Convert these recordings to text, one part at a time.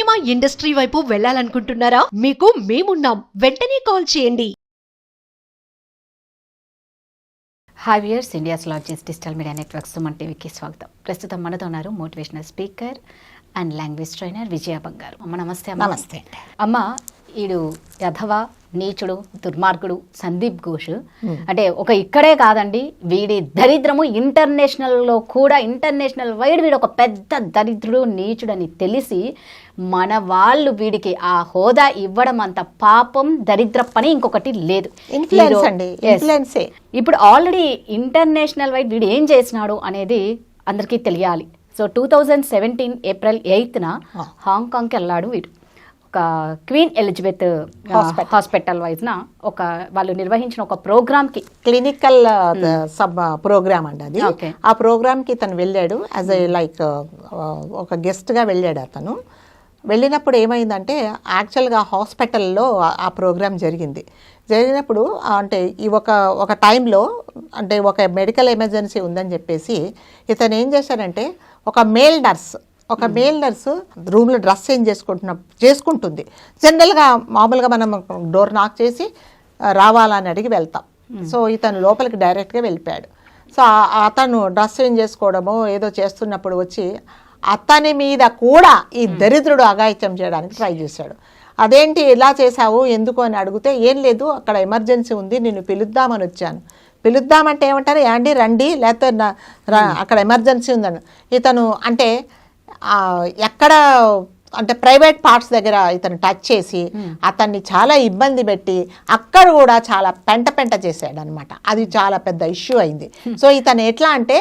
Cinema industry వైపు వెళ్ళాలనుకుంటున్నారా? మీకు మేమున్నాం. వెంటనే కాల్ చేయండి. Hi viewers, India's largest digital media network Suman టీవీకి స్వాగతం. ప్రస్తుతం మనతో ఉన్నారు motivational speaker and language trainer Vijaya Bangaru. అమ్మ నమస్తే. నమస్తే అమ్మ, ఈడు యధవ, నీచుడు, దుర్మార్గుడు సందీప్ ఘోష్ అంటే ఒక ఇక్కడే కాదండి, వీడి దరిద్రము ఇంటర్నేషనల్లో కూడా, ఇంటర్నేషనల్ వైడ్ వీడు ఒక పెద్ద దరిద్రుడు, నీచుడు అని తెలిసి మన వాళ్ళు వీడికి ఆ హోదా ఇవ్వడం అంత పాపం, దరిద్ర పని ఇంకొకటి లేదు. ఇన్ఫ్లుయెన్స్ అండి, ఇన్ఫ్లుయెన్సే. ఇప్పుడు ఆల్రెడీ ఇంటర్నేషనల్ వైడ్ వీడు ఏం చేసినాడు అనేది అందరికీ తెలియాలి. సో 2017 ఏప్రిల్ 8న హాంకాంగ్కి వెళ్ళాడు వీడు. ఒక క్వీన్ ఎలిజబెత్ హాస్పిటల్ వైజ్న ఒక వాళ్ళు నిర్వహించిన ఒక ప్రోగ్రామ్కి, క్లినికల్ సబ్ ప్రోగ్రామ్ అండి అది. ఆ ప్రోగ్రామ్కి తను వెళ్ళాడు యాజ్ ఏ లైక్ ఒక గెస్ట్గా వెళ్ళాడు. అతను వెళ్ళినప్పుడు ఏమైందంటే, యాక్చువల్గా హాస్పిటల్లో ఆ ప్రోగ్రామ్ జరిగినప్పుడు అంటే ఈ ఒక టైంలో అంటే ఒక మెడికల్ ఎమర్జెన్సీ ఉందని చెప్పేసి ఇతను ఏం చేశాడంటే, ఒక మేల్ నర్సు రూమ్లో డ్రెస్ చేంజ్ చేసుకుంటుంది. జనరల్గా మామూలుగా మనం డోర్ నాక్ చేసి రావాలని అడిగి వెళ్తాం. సో ఇతను లోపలికి డైరెక్ట్గా వెళ్ళిపోయాడు. సో అతను డ్రెస్ చేంజ్ చేసుకోవడమో ఏదో చేస్తున్నప్పుడు వచ్చి అతని మీద కూడా ఈ దరిద్రుడు అఘాయిత్యం చేయడానికి ట్రై చేశాడు. అదేంటి ఇలా చేశావు ఎందుకు అని అడిగితే, ఏం లేదు అక్కడ ఎమర్జెన్సీ ఉంది, నిన్ను పిలుద్దామని వచ్చాను. పిలుద్దామంటే ఏమంటారు, యాండి రండి, లేకపోతే అక్కడ ఎమర్జెన్సీ ఉందని. ఇతను అంటే ఎక్కడ అంటే ప్రైవేట్ పార్ట్స్ దగ్గర ఇతను టచ్ చేసి అతన్ని చాలా ఇబ్బంది పెట్టి అక్కడ కూడా చాలా పెంట చేశాడు అనమాట. అది చాలా పెద్ద ఇష్యూ అయింది. సో ఇతను ఎట్లా అంటే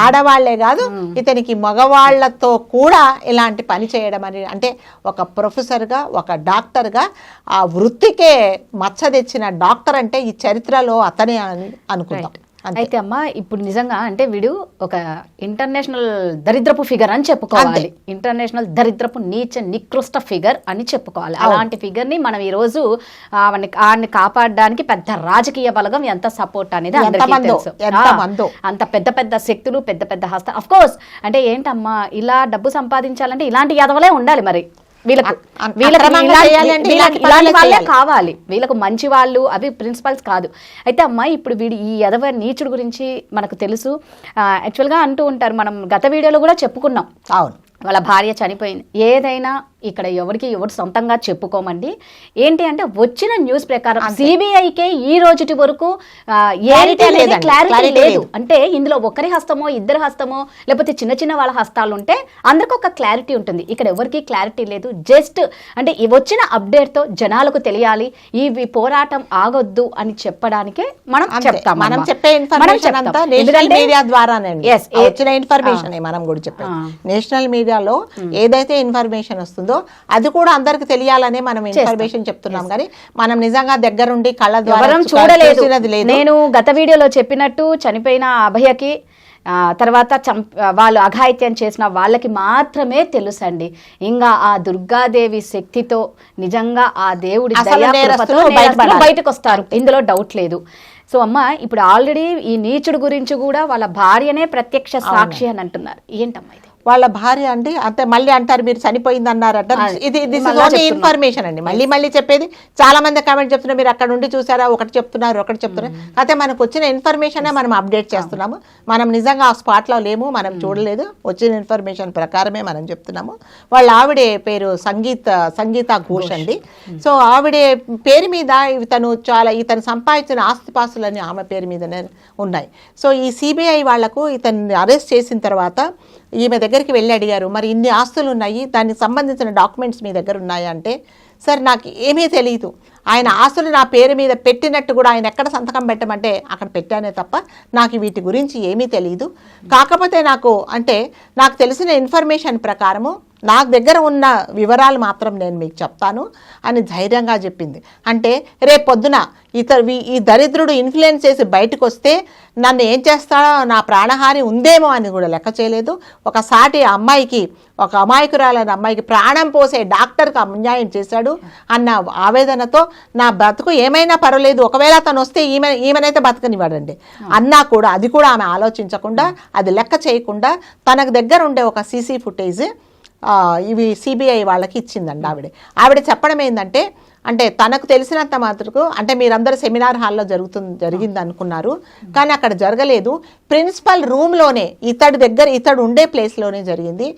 ఆడవాళ్లే కాదు, ఇతనికి మగవాళ్లతో కూడా ఇలాంటి పని చేయడం అని, అంటే ఒక ప్రొఫెసర్గా, ఒక డాక్టర్గా ఆ వృత్తికే మచ్చ తెచ్చిన డాక్టర్ అంటే ఈ చరిత్రలో అతనే అని అనుకుందాం. అయితే అమ్మ, ఇప్పుడు నిజంగా అంటే వీడు ఒక ఇంటర్నేషనల్ దరిద్రపు ఫిగర్ అని చెప్పుకోవాలి. ఇంటర్నేషనల్ దరిద్రపు నీచ నికృష్ట ఫిగర్ అని చెప్పుకోవాలి. అలాంటి ఫిగర్ ని మనం ఈ రోజు ఆడిని కాపాడడానికి పెద్ద రాజకీయ బలగం ఎంత సపోర్ట్ అనేది అందరికీ తెలుసు. అంత పెద్ద పెద్ద శక్తులు, పెద్ద పెద్ద హస్త. అఫ్ కోర్స్ అంటే ఏంటమ్మా, ఇలా డబ్బు సంపాదించాలంటే ఇలాంటి యదవలే ఉండాలి. మరి ఇలాంటి వాళ్ళే కావాలి, వీళ్ళకు మంచి వాళ్ళు, అవి ప్రిన్సిపల్స్ కాదు. అయితే అమ్మా, ఇప్పుడు వీడు ఈ యదవ నీచుడు గురించి మనకు తెలుసు. యాక్చువల్గా అంటూ ఉంటారు, మనం గత వీడియోలో కూడా చెప్పుకున్నాం. అవును, వాళ్ళ భార్య చనిపోయింది. ఏదైనా ఇక్కడ ఎవరు సొంతంగా చెప్పుకోమండి. ఏంటి అంటే, వచ్చిన న్యూస్ ప్రకారం సిబిఐకే ఈ రోజుటి వరకు క్లారిటీ లేదు. అంటే ఇందులో ఒకరి హస్తమో, ఇద్దరు హస్తమో, లేకపోతే చిన్న చిన్న వాళ్ళ హస్తాలు ఉంటే అందరికి ఒక క్లారిటీ ఉంటుంది. ఇక్కడ ఎవరికి క్లారిటీ లేదు. జస్ట్ అంటే వచ్చిన అప్డేట్ తో జనాలకు తెలియాలి, ఈ పోరాటం ఆగొద్దు అని చెప్పడానికే మనం చెప్తాం. మనం చెప్పే ఇన్ఫర్మేషన్ అంతా నేషనల్ మీడియా ద్వారానే వచ్చిన ఇన్ఫర్మేషన్. మనం కూడా చెప్పాం, నేషనల్ మీడియాలో ఏదైతే ఇన్ఫర్మేషన్ వస్తుందో అది కూడా అందరికి తెలియాలనే మనం ఇన్ఫర్మేషన్ చెప్తున్నాం. కానీ మనం నిజంగా దగ్గరుండి కళ్ళ ద్వారా చూడలేదు. నేను గత వీడియోలో చెప్పినట్టు చనిపోయిన అభయకి తర్వాత వాళ్ళు అఘాయిత్యం చేసిన వాళ్ళకి మాత్రమే తెలుసండి. ఇంకా ఆ దుర్గాదేవి శక్తితో నిజంగా ఆ దేవుడి బయటకు వస్తారు, ఇందులో డౌట్ లేదు. సో అమ్మ, ఇప్పుడు ఆల్రెడీ ఈ నీచుడు గురించి కూడా వాళ్ళ భార్యనే ప్రత్యక్ష సాక్షి అని అంటున్నారు. ఏంటమ్మా ఇది? వాళ్ళ భార్య అండి, అంతే మళ్ళీ అంటారు మీరు చనిపోయింది అన్నారట. ఇది దిస్ ఇస్ ఓన్లీ ఇన్ఫర్మేషన్ అండి. మళ్ళీ చెప్పేది. చాలా మంది కామెంట్ చెప్తున్నారు, మీరు అక్కడ ఉండి చూసారా, ఒకటి చెప్తున్నారు. అయితే మనకు వచ్చిన ఇన్ఫర్మేషన్ మనం అప్డేట్ చేస్తున్నాము. మనం నిజంగా ఆ స్పాట్లో లేము, మనం చూడలేదు. వచ్చిన ఇన్ఫర్మేషన్ ప్రకారమే మనం చెప్తున్నాము. వాళ్ళ ఆవిడే పేరు సంగీత ఘోష్ అండి. సో ఆవిడే పేరు మీద ఇతను సంపాదించిన ఆస్తిపాస్తులన్నీ ఆమె పేరు మీదనే ఉన్నాయి. సో ఈ సిబిఐ వాళ్లకు ఇతన్ని అరెస్ట్ చేసిన తర్వాత ఈమె దగ్గరికి వెళ్ళి అడిగారు, మరి ఇన్ని ఆస్తులు ఉన్నాయి, దానికి సంబంధించిన డాక్యుమెంట్స్ మీ దగ్గర ఉన్నాయా అంటే, సార్ నాకు ఏమీ తెలియదు, ఆయన ఆస్తులు నా పేరు మీద పెట్టినట్టు కూడా ఆయన ఎక్కడ సంతకం పెట్టమంటే అక్కడ పెట్టానే తప్ప నాకు వీటి గురించి ఏమీ తెలియదు. కాకపోతే నాకు తెలిసిన ఇన్ఫర్మేషన్ ప్రకారము నాకు దగ్గర ఉన్న వివరాలు మాత్రం నేను మీకు చెప్తాను అని ధైర్యంగా చెప్పింది. అంటే రేపు పొద్దున ఈ దరిద్రుడు ఇన్ఫ్లుయెన్స్ చేసి బయటకు వస్తే నన్ను ఏం చేస్తాడో, నా ప్రాణహాని ఉందేమో అని కూడా లెక్క చేయలేదు. ఒక సాటి అమ్మాయికి, ఒక అమాయకురాలైన అమ్మాయికి ప్రాణం పోసే డాక్టర్కి అన్యాయం చేశాడు అన్న ఆవేదనతో నా బ్రతుకు ఏమైనా పర్వాలేదు, ఒకవేళ తను వస్తే ఈమెనైతే బతకనివ్వడండి అన్నా కూడా అది కూడా ఆమె ఆలోచించకుండా, అది లెక్క చేయకుండా తనకు దగ్గర ఉండే ఒక సీసీ ఫుటేజ్ ఇవి సిబిఐ వాళ్ళకి ఇచ్చిందండి ఆవిడ చెప్పడం ఏంటంటే, అంటే తనకు తెలిసినంత మాత్రకు, అంటే మీరందరూ సెమినార్ హాల్లో జరిగింది అనుకున్నారు, కానీ అక్కడ జరగలేదు. ప్రిన్సిపల్ రూమ్లోనే ఇతడు ఉండే ప్లేస్లోనే జరిగింది.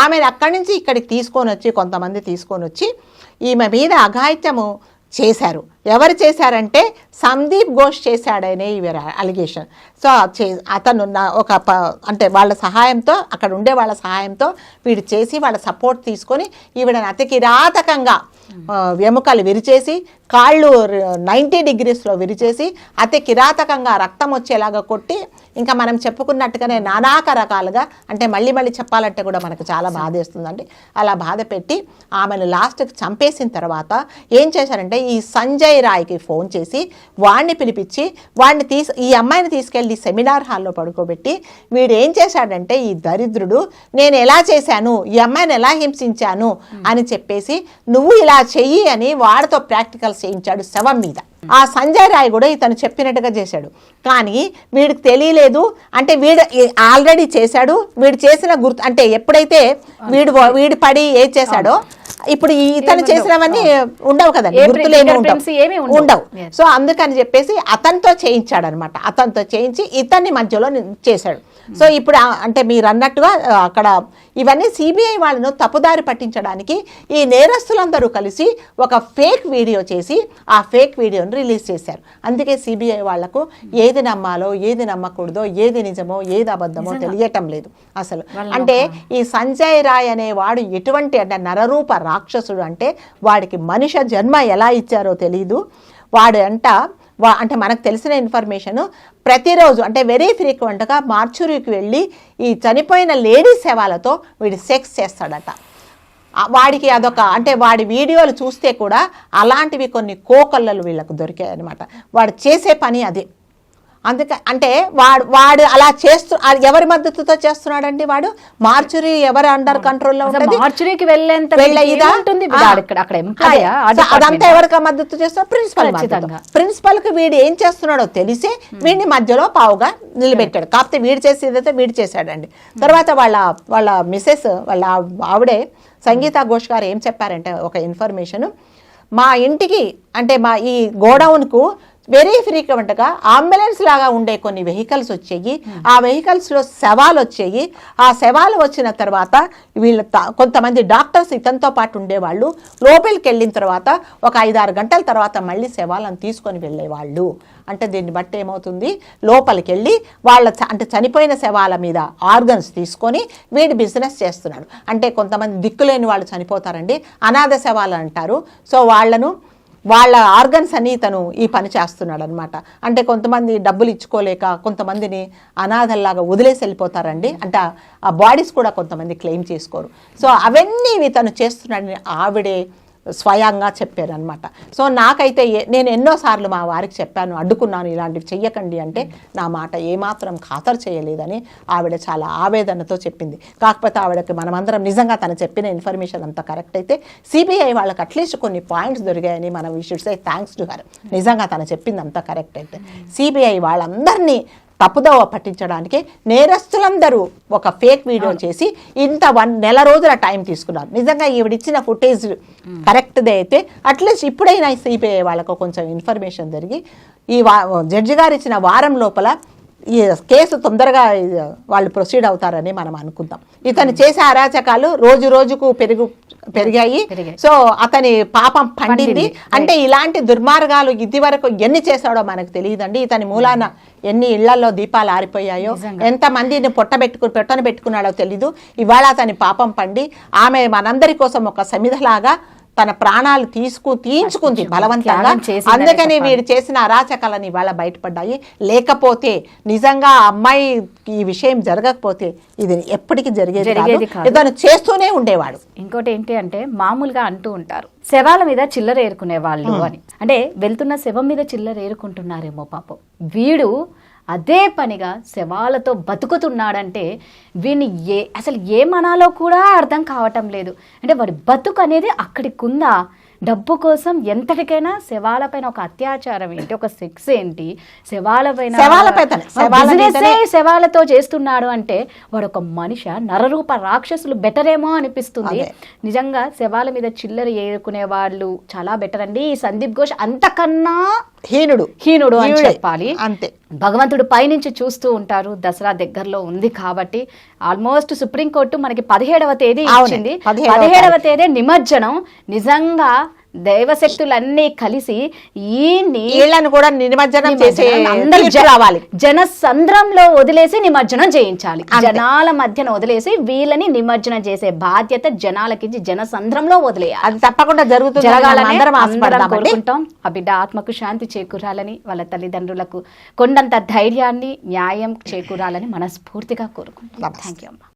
ఆమెను అక్కడి నుంచి ఇక్కడికి కొంతమంది తీసుకొని వచ్చి ఈమె మీద అఘాయిత్యము చేశారు. ఎవరు చేశారంటే సందీప్ ఘోష్ చేశాడనే ఇవి అలిగేషన్. సో అతను అంటే వాళ్ళ సహాయంతో, అక్కడ ఉండే వాళ్ళ సహాయంతో వీడు చేసి వాళ్ళ సపోర్ట్ తీసుకొని ఈవిడని అతి కిరాతకంగా ఎముకలు విరిచేసి, కాళ్ళు 90 degreesలో విరిచేసి, అతి కిరాతకంగా రక్తం వచ్చేలాగా కొట్టి, ఇంకా మనం చెప్పుకున్నట్టుగానే నానాక రకాలుగా, అంటే మళ్ళీ చెప్పాలంటే కూడా మనకు చాలా బాధేస్తుందండి, అలా బాధ పెట్టి ఆమెను లాస్ట్కి చంపేసిన తర్వాత ఏం చేశారంటే ఈ సంజయ్ రాయ్కి ఫోన్ చేసి వాడిని పిలిపించి ఈ అమ్మాయిని తీసుకెళ్ళి సెమినార్ హాల్లో పడుకోబెట్టి, వీడు ఏం చేశాడంటే ఈ దరిద్రుడు, నేను ఎలా చేశాను, ఈ అమ్మాయిని ఎలా హింసించాను అని చెప్పేసి నువ్వు ఇలా చెయ్యి అని వాడితో ప్రాక్టికల్స్ చేయించాడు శవం మీద. ఆ సంజయ్ రాయ్ కూడా ఇతను చెప్పినట్టుగా చేశాడు, కానీ వీడికి తెలియలేదు. అంటే వీడు ఆల్రెడీ చేశాడు, వీడు చేసిన గుర్తు, అంటే ఎప్పుడైతే వీడు పడి ఏం చేశాడో, ఇప్పుడు ఇతను చేసినవన్నీ ఉండవు కదండి, గుర్తులేమి ఉండవు. సో అందుకని చెప్పేసి అతనితో చేయించాడు అనమాట. అతనితో చేయించి ఇతన్ని మధ్యలో చేశాడు. సో ఇప్పుడు అంటే మీరు అన్నట్టుగా అక్కడ ఇవన్నీ సిబిఐ వాళ్ళను తప్పుదారి పట్టించడానికి ఈ నేరస్తులందరూ కలిసి ఒక ఫేక్ వీడియో చేసి ఆ ఫేక్ వీడియోని రిలీజ్ చేశారు. అందుకే సిబిఐ వాళ్లకు ఏది నమ్మాలో, ఏది నమ్మకూడదో, ఏది నిజమో, ఏది అబద్ధమో తెలియటం లేదు అసలు. అంటే ఈ సంజయ్ రాయ్ అనేవాడు ఎటువంటి, అంటే నరరూప రాక్షసుడు, అంటే వాడికి మనిషి జన్మ ఎలా ఇచ్చారో తెలీదు. వాడు అంటే మనకు తెలిసిన ఇన్ఫర్మేషను, ప్రతిరోజు అంటే వెరీ ఫ్రీక్వెంట్గా మార్చురీకి వెళ్ళి ఈ చనిపోయిన లేడీస్ శవాలతో వీడు సెక్స్ చేస్తాడట. వాడికి అదొక, అంటే వాడి వీడియోలు చూస్తే కూడా అలాంటివి కొన్ని కోకొల్లలు వీళ్ళకు దొరికాయి అనమాట. వాడు చేసే పని అదే. అంటే వాడు అలా ఎవరి మద్దతుతో చేస్తున్నాడండి? వాడు మార్చురీ ఎవరు అండర్ కంట్రోల్లో ఉంటుంది? మార్చురీకి వెళ్ళేంత అదంతా ఎవరికి మద్దతు చేస్తున్నారు? ప్రిన్సిపల్ కి వీడు ఏం చేస్తున్నాడో తెలిసే వీడిని మధ్యలో పావుగా నిలబెట్టాడు. కాకపోతే వీడు చేసేదైతే వీడు చేశాడండి. తర్వాత వాళ్ళ మిసెస్, వాళ్ళ ఆవిడే సంగీత ఘోష్ గారు ఏం చెప్పారంటే ఒక ఇన్ఫర్మేషన్, మా ఇంటికి, అంటే మా ఈ గోడౌన్కు వెరీ ఫ్రీక్వెంట్గా అంబులెన్స్ లాగా ఉండే కొన్ని వెహికల్స్ వచ్చేయి. ఆ వెహికల్స్లో శవాలు వచ్చేయి. ఆ శవాలు వచ్చిన తర్వాత వీళ్ళు కొంతమంది డాక్టర్స్ ఇతనితో పాటు ఉండేవాళ్ళు లోపలికి వెళ్ళిన తర్వాత ఒక 5-6 గంటల తర్వాత మళ్ళీ శవాలను తీసుకొని వెళ్ళేవాళ్ళు. అంటే దీన్ని బట్టి ఏమవుతుంది, లోపలికి వెళ్ళి అంటే చనిపోయిన శవాల మీద ఆర్గన్స్ తీసుకొని వీడి బిజినెస్ చేస్తున్నాడు. అంటే కొంతమంది దిక్కులేని వాళ్ళు చనిపోతారండి, అనాథ శవాలు అంటారు. సో వాళ్ళ ఆర్గన్స్ అని ఇతను ఈ పని చేస్తున్నాడు అనమాట. అంటే కొంతమంది డబ్బులు ఇచ్చుకోలేక కొంతమందిని అనాథల్లాగా వదిలేసి వెళ్ళిపోతారండి. అంటే ఆ బాడీస్ కూడా కొంతమంది క్లెయిమ్ చేసుకోరు. సో అవన్నీ ఇతను చేస్తున్నాడని ఆవిడే స్వయంగా చెప్పారనమాట. సో నాకైతే నేను ఎన్నోసార్లు మా వారికి చెప్పాను, అడ్డుకున్నాను, ఇలాంటివి చెయ్యకండి అంటే నా మాట ఏమాత్రం ఖాతరు చేయలేదని ఆవిడ చాలా ఆవేదనతో చెప్పింది. కాకపోతే ఆవిడకి మనమందరం నిజంగా తను చెప్పిన ఇన్ఫర్మేషన్ అంతా కరెక్ట్ అయితే సిబిఐ వాళ్ళకి అట్లీస్ట్ కొన్ని పాయింట్స్ దొరికాయని మనం we should say thanks to her. నిజంగా తను చెప్పింది అంతా కరెక్ట్ అయితే సిబిఐ వాళ్ళందరినీ తప్పుదోవ పట్టించడానికి నేరస్తులందరూ ఒక ఫేక్ వీడియో చేసి ఇంత 1 నెల రోజుల టైం తీసుకున్నారు. నిజంగా ఈవిడిచ్చిన ఫుటేజ్ కరెక్ట్దే అయితే అట్లీస్ట్ ఇప్పుడైనా సిబిఐ వాళ్ళకు కొంచెం ఇన్ఫర్మేషన్ జరిగి ఈ జడ్జి గారు ఇచ్చిన వారం లోపల ఈ కేసు తొందరగా వాళ్ళు ప్రొసీడ్ అవుతారని మనం అనుకుందాం. ఇతను చేసే అరాచకాలు రోజు రోజుకు పెరిగాయి. సో అతని పాపం పండింది. అంటే ఇలాంటి దుర్మార్గాలు ఇది వరకు ఎన్ని చేశాడో మనకు తెలియదండి. ఇతని మూలాన ఎన్ని ఇళ్లలో దీపాలు ఆరిపోయాయో, ఎంత మందిని పొట్టన పెట్టుకున్నాడో తెలీదు. ఇవాళ అతని పాపం పండి ఆమె మనందరి కోసం ఒక సమిధలాగా తన ప్రాణాలు తీయించుకుంది బలవంతంగా. అందుకని వీడు చేసిన అరాచకాలని ఇవాళ బయటపడ్డాయి. లేకపోతే నిజంగా ఆ అమ్మాయి ఈ విషయం జరగకపోతే ఇది ఎప్పటికీ జరిగేది కాదు. ఇతను చేస్తూనే ఉండేవాడు. ఇంకోటి ఏంటి అంటే మామూలుగా అంటూ ఉంటారు, శవాల మీద చిల్లర ఏరుకునే వాళ్ళు అని. అంటే వెళ్తున్న శవం మీద చిల్లర ఏరుకుంటున్నారేమో పాపం. వీడు అదే పనిగా శవాలతో బతుకుతున్నాడంటే వీడిని అసలు ఏమనాలో కూడా అర్థం కావటం లేదు. అంటే వాడి బతుకు అనేది అక్కడికి ఉందా? డబ్బు కోసం ఎంతటికైనా శవాలపైన ఒక అత్యాచారం ఏంటి, ఒక సెక్స్ ఏంటి, శవాలతో చేస్తున్నాడు అంటే వాడు ఒక మనిషి నరరూప రాక్షసులు బెటరేమో అనిపిస్తుంది. నిజంగా శవాల మీద చిల్లర ఏరుకునే వాళ్ళు చాలా బెటర్ అండి. ఈ సందీప్ ఘోష్ అంతకన్నా హీనుడు అని చెప్పాలి. అంతే, భగవంతుడు పైనుంచి చూస్తూ ఉంటారు. దసరా దగ్గరలో ఉంది కాబట్టి ఆల్మోస్ట్ సుప్రీంకోర్టు మనకి 17వ తేదీ ఇచ్చింది. 17వ తేదీ నిమజ్జనం. నిజంగా దైవశక్తులన్నీ కలిసి వీళ్ళని కూడా నిమజ్జనం చేసి రావాలి. జనసంద్రంలో వదిలేసి నిమజ్జనం చేయించాలి. జనాల మధ్యన వదిలేసి వీళ్ళని నిమజ్జనం చేసే బాధ్యత జనాలకి జనసంద్రంలో వదిలేయాలి. అది తప్పకుండా జరగాలని కోరుకుంటాం. ఆ బిడ్డ ఆత్మకు శాంతి చేకూరాలని, వాళ్ళ తల్లిదండ్రులకు కొండంత ధైర్యాన్ని, న్యాయం చేకూరాలని మనస్ఫూర్తిగా కోరుకుంటాం. థ్యాంక్ యూ అమ్మా.